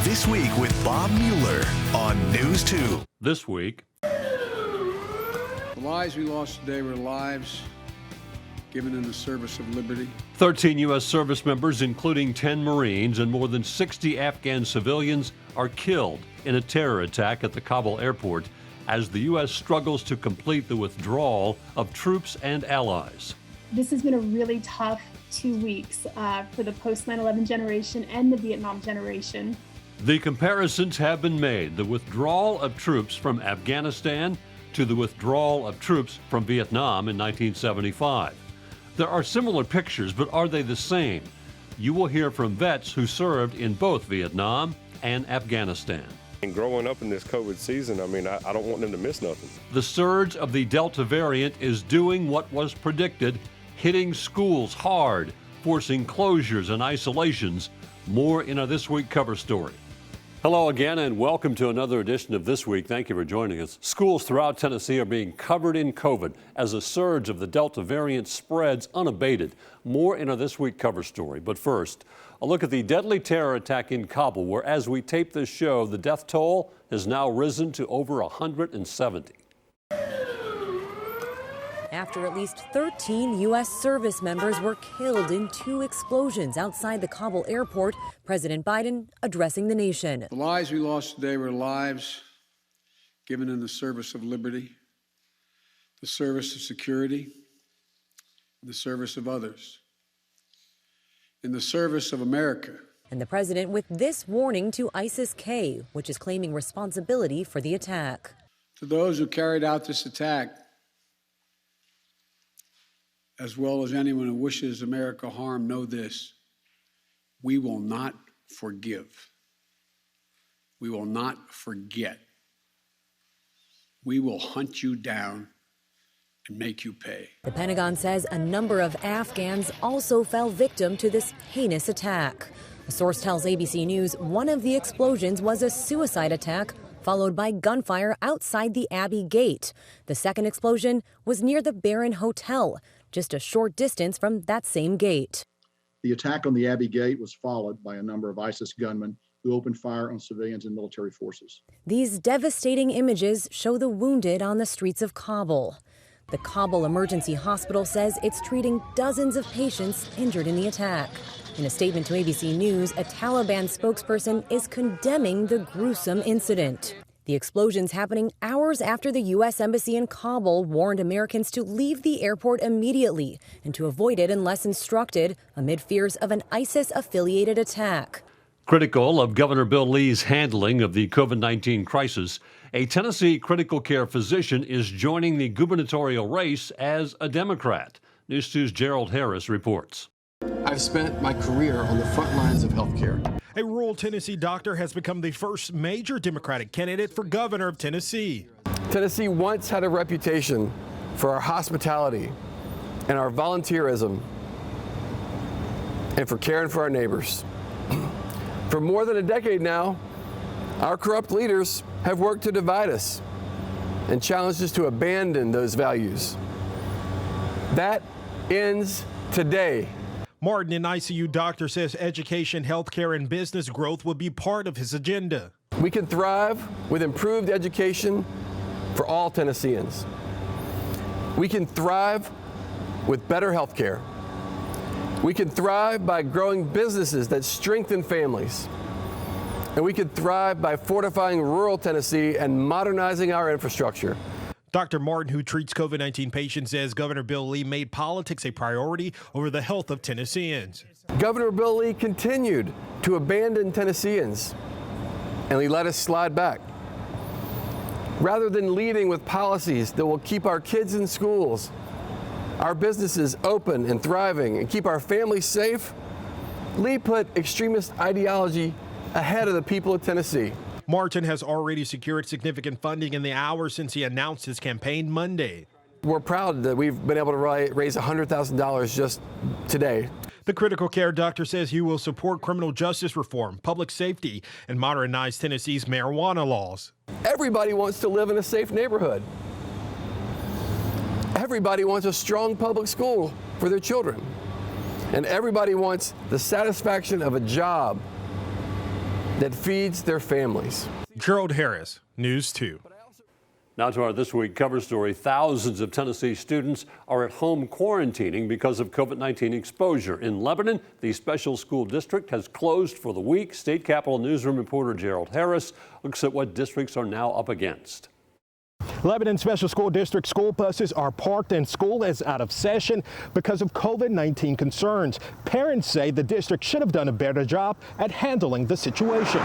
This Week with Bob Mueller on News 2. This week, the lives we lost today were lives given in the service of liberty. 13 U.S. service members, including 10 Marines and more than 60 Afghan civilians, are killed in a terror attack at the Kabul airport as the U.S. struggles to complete the withdrawal of troops and allies. This has been a really tough 2 weeks for the post 9/11 generation and the Vietnam generation. The comparisons have been made: the withdrawal of troops from Afghanistan to the withdrawal of troops from Vietnam in 1975. There are similar pictures, but are they the same? You will hear from vets who served in both Vietnam and Afghanistan. And growing up in this COVID season, I don't want them to miss nothing. The surge of the Delta variant is doing what was predicted, hitting schools hard, forcing closures and isolations. More in our This Week cover story. Hello again and welcome to another edition of This Week. Thank you for joining us. Schools throughout Tennessee are being covered in COVID as a surge of the Delta variant spreads unabated. More in our This Week cover story. But first, a look at the deadly terror attack in Kabul, where as we tape this show, the death toll has now risen to over 170. After at least 13 U.S. service members were killed in 2 explosions outside the Kabul airport, President Biden addressing the nation. The lives we lost today were lives given in the service of liberty, the service of security, the service of others, in the service of America. And the president with this warning to ISIS-K, which is claiming responsibility for the attack. To those who carried out this attack, as well as anyone who wishes America harm, know this: we will not forgive. We will not forget. We will hunt you down and make you pay. The Pentagon says a number of Afghans also fell victim to this heinous attack. A source tells ABC News one of the explosions was a suicide attack followed by gunfire outside the Abbey Gate. The second explosion was near the Barron Hotel, just a short distance from that same gate. The attack on the Abbey Gate was followed by a number of ISIS gunmen who opened fire on civilians and military forces. These devastating images show the wounded on the streets of Kabul. The Kabul Emergency Hospital says it's treating dozens of patients injured in the attack. In a statement to ABC News, a Taliban spokesperson is condemning the gruesome incident. The explosions happening hours after the U.S. Embassy in Kabul warned Americans to leave the airport immediately and to avoid it unless instructed, amid fears of an ISIS-affiliated attack. Critical of Governor Bill Lee's handling of the COVID-19 crisis, a Tennessee critical care physician is joining the gubernatorial race as a Democrat. News 2's Gerald Harris reports. I've spent my career on the front lines of healthcare. A rural Tennessee doctor has become the first major Democratic candidate for governor of Tennessee. Tennessee once had a reputation for our hospitality and our volunteerism and for caring for our neighbors. For more than a decade now, our corrupt leaders have worked to divide us and challenged us to abandon those values. That ends today. Martin, an ICU doctor, says education, healthcare, and business growth will be part of his agenda. We can thrive with improved education for all Tennesseans. We can thrive with better healthcare. We can thrive by growing businesses that strengthen families. And we can thrive by fortifying rural Tennessee and modernizing our infrastructure. Dr. Martin, who treats COVID-19 patients, says Governor Bill Lee made politics a priority over the health of Tennesseans. Governor Bill Lee continued to abandon Tennesseans, and he let us slide back. Rather than leading with policies that will keep our kids in schools, our businesses open and thriving, and keep our families safe, Lee put extremist ideology ahead of the people of Tennessee. Martin has already secured significant funding in the hours since he announced his campaign Monday. We're proud that we've been able to raise $100,000 just today. The critical care doctor says he will support criminal justice reform, public safety, and modernize Tennessee's marijuana laws. Everybody wants to live in a safe neighborhood. Everybody wants a strong public school for their children. And everybody wants the satisfaction of a job that feeds their families. Gerald Harris, News 2. Now to our This Week cover story. Thousands of Tennessee students are at home quarantining because of COVID-19 exposure. In Lebanon, the special school district has closed for the week. State Capitol Newsroom reporter Gerald Harris looks at what districts are now up against. Lebanon Special School District school buses are parked and school is out of session because of COVID-19 concerns. Parents say the district should have done a better job at handling the situation.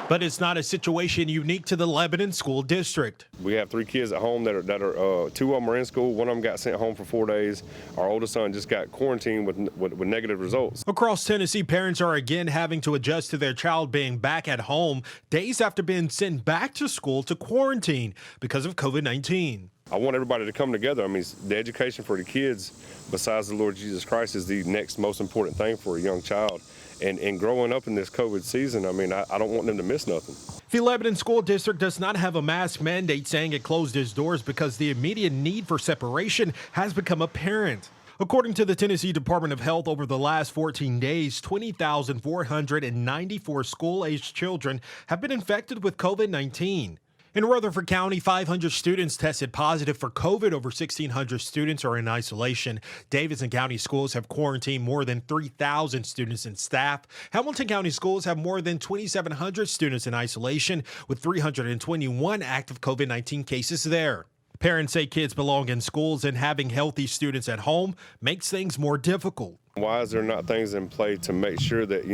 But it's not a situation unique to the Lebanon School District. We have 3 kids at home that are 2 of them are in school. One of them got sent home for 4 days. Our oldest son just got quarantined with negative results. Across Tennessee, parents are again having to adjust to their child being back at home days after being sent back to school to quarantine because of COVID-19. I want everybody to come together. I mean, the education for the kids, besides the Lord Jesus Christ, is the next most important thing for a young child. And growing up in this COVID season, I mean, I don't want them to miss nothing. The Lebanon School District does not have a mask mandate, saying it closed its doors because the immediate need for separation has become apparent. According to the Tennessee Department of Health, over the last 14 days, 20,494 school-aged children have been infected with COVID-19. In Rutherford County, 500 students tested positive for COVID. Over 1,600 students are in isolation. Davidson County schools have quarantined more than 3,000 students and staff. Hamilton County schools have more than 2,700 students in isolation, with 321 active COVID-19 cases there. Parents say kids belong in schools, and having healthy students at home makes things more difficult. Why is there not things in play to make sure that,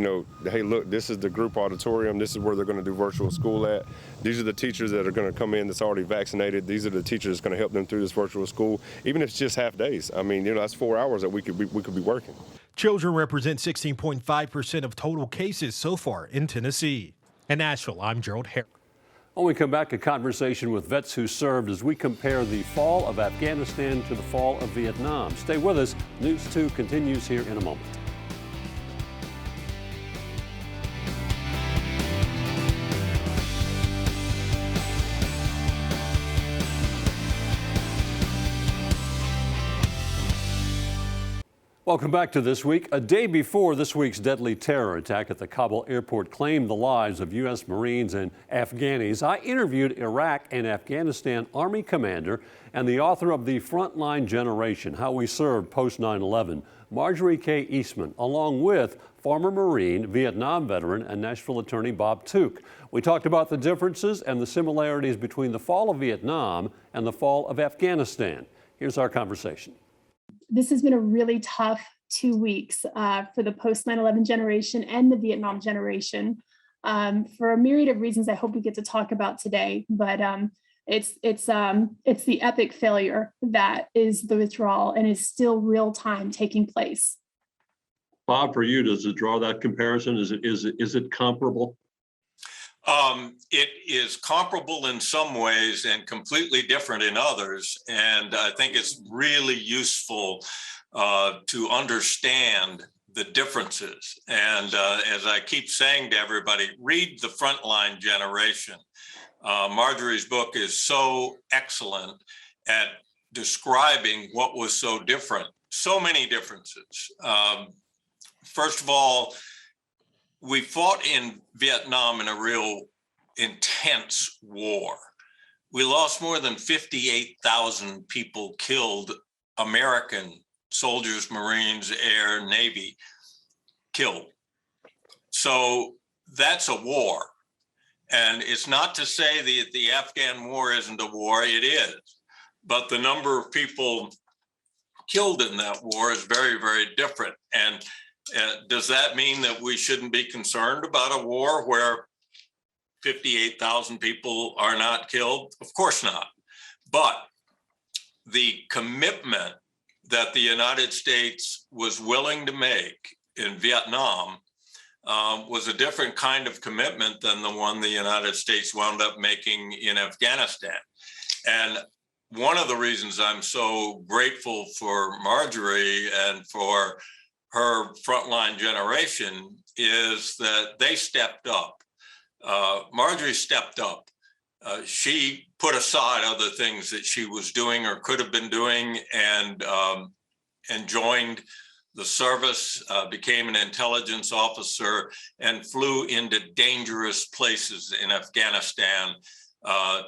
hey, look, this is the group auditorium. This is where they're going to do virtual school at. These are the teachers that are going to come in that's already vaccinated. These are the teachers that's going to help them through this virtual school, even if it's just half days. I mean, that's 4 hours that we could be working. Children represent 16.5% of total cases so far in Tennessee. In Nashville, I'm Gerald Harris. When we come back, a conversation with vets who served as we compare the fall of Afghanistan to the fall of Vietnam. Stay with us. News 2 continues here in a moment. Welcome back to This Week. A day before this week's deadly terror attack at the Kabul airport claimed the lives of U.S. Marines and Afghanis, I interviewed Iraq and Afghanistan Army commander and the author of The Frontline Generation, How We Served Post 9/11, Marjorie K. Eastman, along with former Marine, Vietnam veteran, and Nashville attorney Bob Took. We talked about the differences and the similarities between the fall of Vietnam and the fall of Afghanistan. Here's our conversation. This has been a really tough 2 weeks for the post 9/11 generation and the Vietnam generation for a myriad of reasons I hope we get to talk about today. But it's the epic failure that is the withdrawal and is still real time taking place. Bob, for you, does it draw that comparison? Is it comparable? It is comparable in some ways and completely different in others. And I think it's really useful to understand the differences. And as I keep saying to everybody, read The Frontline Generation. Marjorie's book is so excellent at describing what was so different. So many differences. First of all, we fought in Vietnam in a real intense war. We lost more than 58,000 people killed, American soldiers, Marines, Air, Navy killed. So that's a war. And it's not to say that the Afghan war isn't a war, it is. But the number of people killed in that war is very, very different. And does that mean that we shouldn't be concerned about a war where 58,000 people are not killed? Of course not. But the commitment that the United States was willing to make in Vietnam was a different kind of commitment than the one the United States wound up making in Afghanistan. And one of the reasons I'm so grateful for Marjorie and for her frontline generation is that they stepped up. Marjorie stepped up. She put aside other things that she was doing or could have been doing and joined the service, became an intelligence officer, and flew into dangerous places in Afghanistan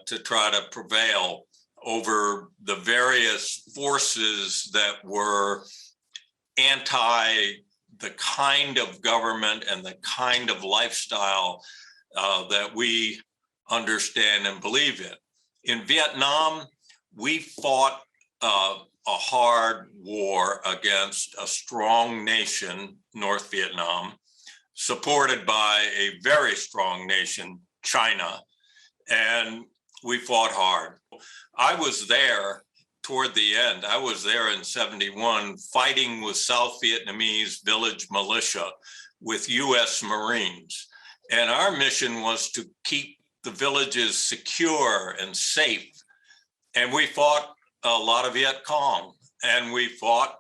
to try to prevail over the various forces that were anti the kind of government and the kind of lifestyle that we understand and believe in. In Vietnam, we fought a hard war against a strong nation, North Vietnam, supported by a very strong nation, China, and we fought hard. I was there toward the end. I was there in 71 fighting with South Vietnamese village militia with US Marines. And our mission was to keep the villages secure and safe. And we fought a lot of Viet Cong, and we fought,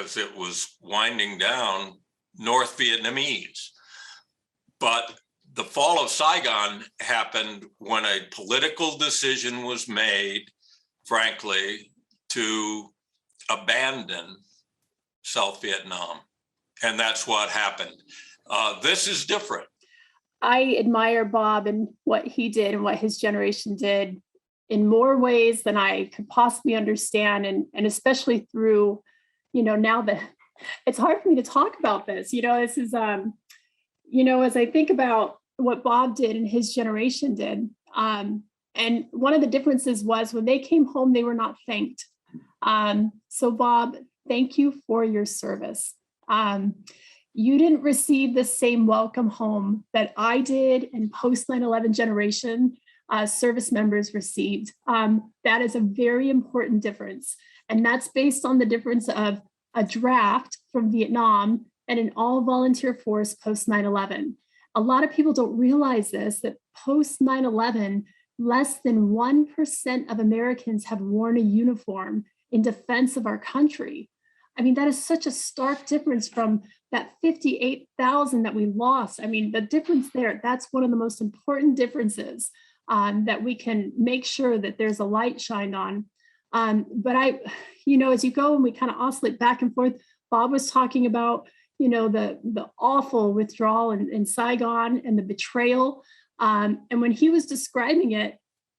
as it was winding down, North Vietnamese. But the fall of Saigon happened when a political decision was made, frankly, to abandon South Vietnam. And that's what happened. This is different. I admire Bob and what he did and what his generation did in more ways than I could possibly understand. And especially through, now that it's hard for me to talk about this, this is, as I think about what Bob did and his generation did. And one of the differences was when they came home, they were not thanked. So Bob, thank you for your service. You didn't receive the same welcome home that I did and post 9/11 generation service members received. That is a very important difference. And that's based on the difference of a draft from Vietnam and an all volunteer force post 9/11. A lot of people don't realize this, that post 9/11, less than 1% of Americans have worn a uniform in defense of our country. I mean, that is such a stark difference from that 58,000 that we lost. I mean, the difference there, that's one of the most important differences that we can make sure that there's a light shined on. But as you go and we kind of oscillate back and forth, Bob was talking about, the awful withdrawal in Saigon and the betrayal. And when he was describing it,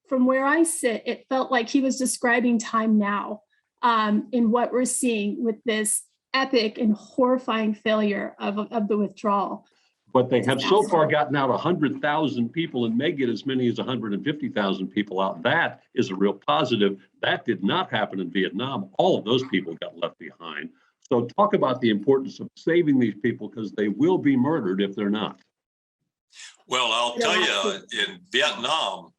from where I sit, it felt like he was describing time now in what we're seeing with this epic and horrifying failure of the withdrawal. But they have so far gotten out 100,000 people and may get as many as 150,000 people out. That is a real positive. That did not happen in Vietnam. All of those people got left behind. So talk about the importance of saving these people, because they will be murdered if they're not. Well, I'll tell you, in Vietnam,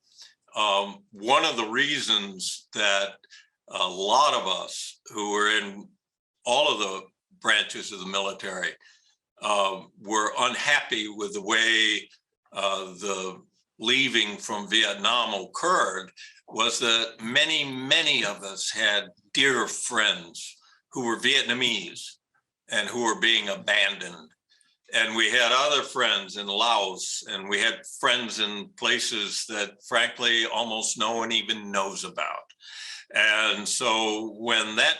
one of the reasons that a lot of us who were in all of the branches of the military were unhappy with the way the leaving from Vietnam occurred was that many of us had dear friends who were Vietnamese and who were being abandoned. And we had other friends in Laos, and we had friends in places that, frankly, almost no one even knows about. And so when that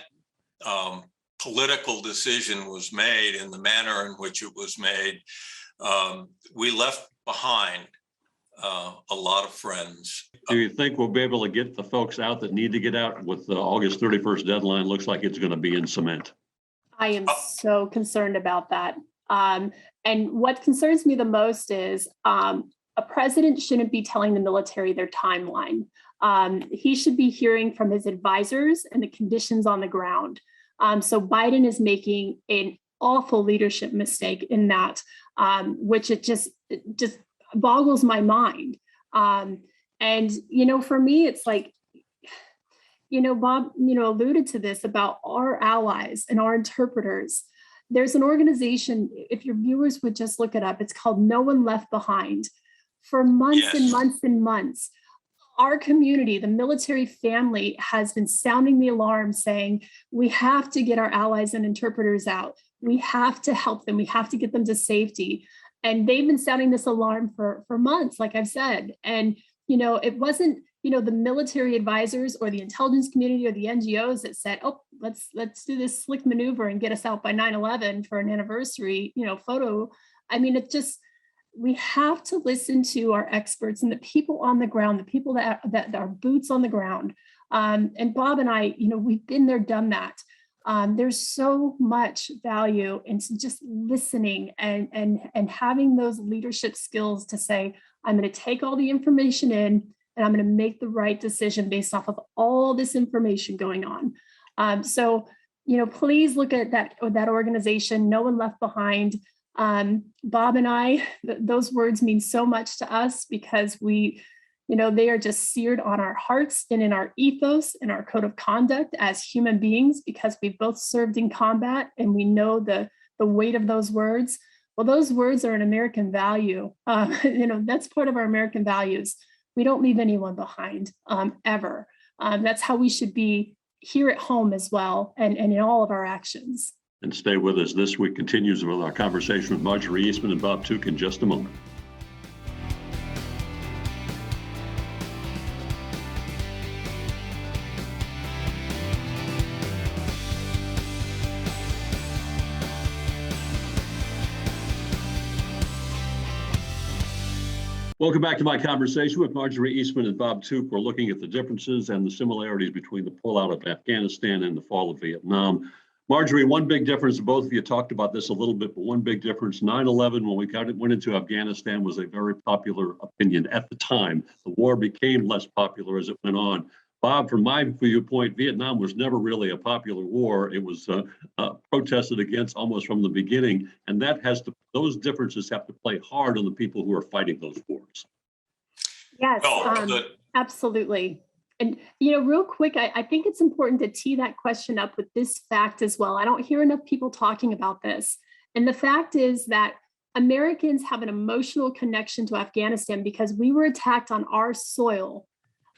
political decision was made in the manner in which it was made, we left behind a lot of friends. Do you think we'll be able to get the folks out that need to get out with the August 31st deadline? Looks like it's going to be in cement. I am so concerned about that. And what concerns me the most is a president shouldn't be telling the military their timeline. He should be hearing from his advisors and the conditions on the ground. So Biden is making an awful leadership mistake in that, which it just boggles my mind. And, for me, it's like, Bob, alluded to this about our allies and our interpreters. There's an organization, if your viewers would just look it up, it's called No One Left Behind. For months and months and months, our community, the military family, has been sounding the alarm saying, we have to get our allies and interpreters out. We have to help them. We have to get them to safety. And they've been sounding this alarm for months, like I've said. And, it wasn't the military advisors or the intelligence community or the NGOs that said, oh, let's do this slick maneuver and get us out by 9/11 for an anniversary, photo. I mean, we have to listen to our experts and the people on the ground, the people that are boots on the ground. And Bob and I, we've been there, done that. There's so much value in just listening and having those leadership skills to say, I'm going to take all the information in and I'm going to make the right decision based off of all this information going on. So, please look at that organization, No One Left Behind. Bob and I, those words mean so much to us because they are just seared on our hearts and in our ethos and our code of conduct as human beings, because we both served in combat and we know the weight of those words. Well, those words are an American value. That's part of our American values. We don't leave anyone behind, ever. That's how we should be here at home as well, and in all of our actions. And stay with us. This week continues with our conversation with Marjorie Eastman and Bob Took in just a moment. Welcome back to my conversation with Marjorie Eastman and Bob Took. We're looking at the differences and the similarities between the pullout of Afghanistan and the fall of Vietnam. Marjorie, one big difference, both of you talked about this a little bit, but one big difference, 9/11, when we went into Afghanistan, was a very popular opinion at the time. The war became less popular as it went on. Bob, from my viewpoint, Vietnam was never really a popular war. It was protested against almost from the beginning, and those differences have to play hard on the people who are fighting those wars. Yes, absolutely. And, real quick, I think it's important to tee that question up with this fact as well. I don't hear enough people talking about this. And the fact is that Americans have an emotional connection to Afghanistan because we were attacked on our soil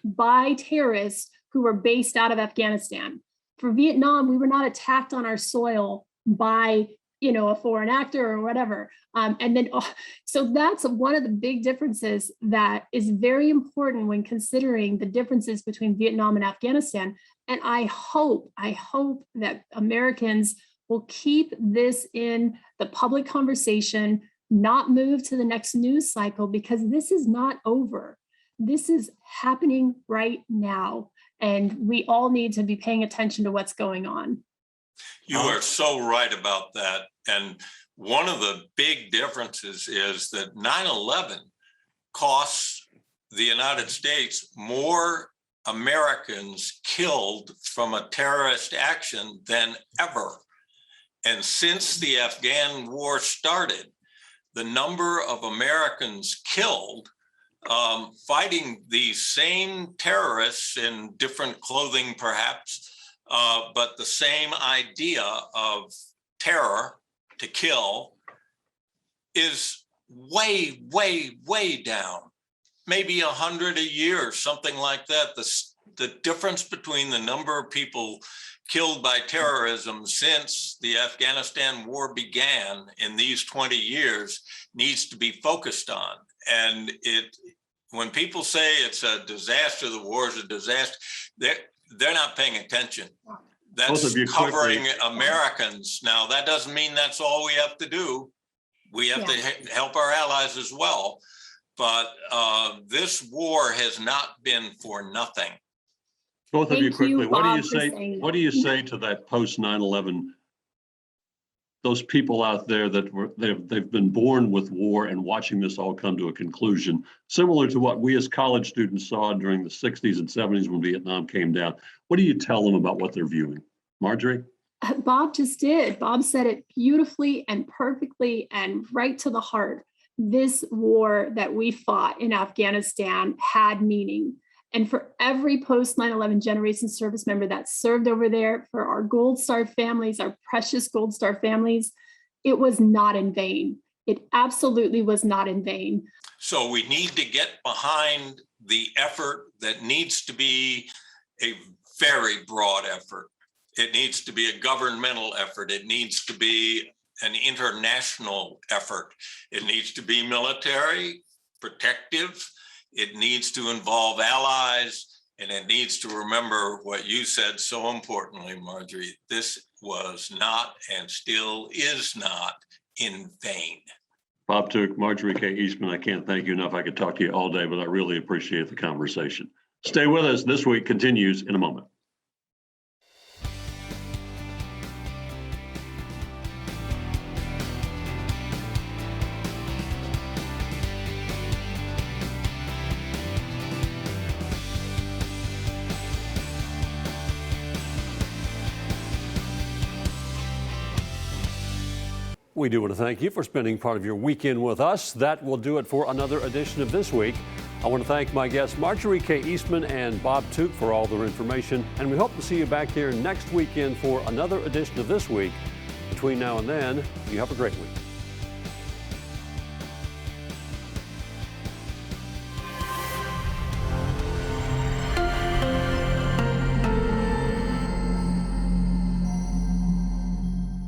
by terrorists who were based out of Afghanistan. For Vietnam, we were not attacked on our soil by a foreign actor or whatever. So that's one of the big differences that is very important when considering the differences between Vietnam and Afghanistan. And I hope that Americans will keep this in the public conversation, not move to the next news cycle, because this is not over. This is happening right now. And we all need to be paying attention to what's going on. You are so right about that. And one of the big differences is that 9/11 costs the United States more Americans killed from a terrorist action than ever. And since the Afghan war started, the number of Americans killed fighting these same terrorists in different clothing, perhaps, but the same idea of terror to kill is way, way, way down. Maybe 100 a year, something like that. The difference between the number of people killed by terrorism since the Afghanistan war began in these 20 years needs to be focused on. And when people say it's a disaster, the war is a disaster, they're not paying attention. That's covering Americans. Now, that doesn't mean that's all we have to do. We have to help our allies as well. But this war has not been for nothing. Both of you quickly, what do you say to that post 9/11, those people out there that they've been born with war and watching this all come to a conclusion, similar to what we as college students saw during the 60s and 70s when Vietnam came down? What do you tell them about what they're viewing? Marjorie? Bob just did. Bob said it beautifully and perfectly and right to the heart. This war that we fought in Afghanistan had meaning. And for every post 9/11 generation service member that served over there, for our Gold Star families, our precious Gold Star families, it was not in vain. It absolutely was not in vain. So we need to get behind the effort that needs to be a very broad effort. It needs to be a governmental effort. It needs to be an international effort. It needs to be military, protective. It needs to involve allies, and it needs to remember what you said so importantly, Marjorie. This was not and still is not in vain. Bob Took, Marjorie K. Eastman, I can't thank you enough. I could talk to you all day, but I really appreciate the conversation. Stay with us. This Week continues in a moment. We do want to thank you for spending part of your weekend with us. That will do it for another edition of This Week. I want to thank my guests Marjorie K. Eastman and Bob Took for all their information, and we hope to see you back here next weekend for another edition of This Week. Between now and then, you have a great week.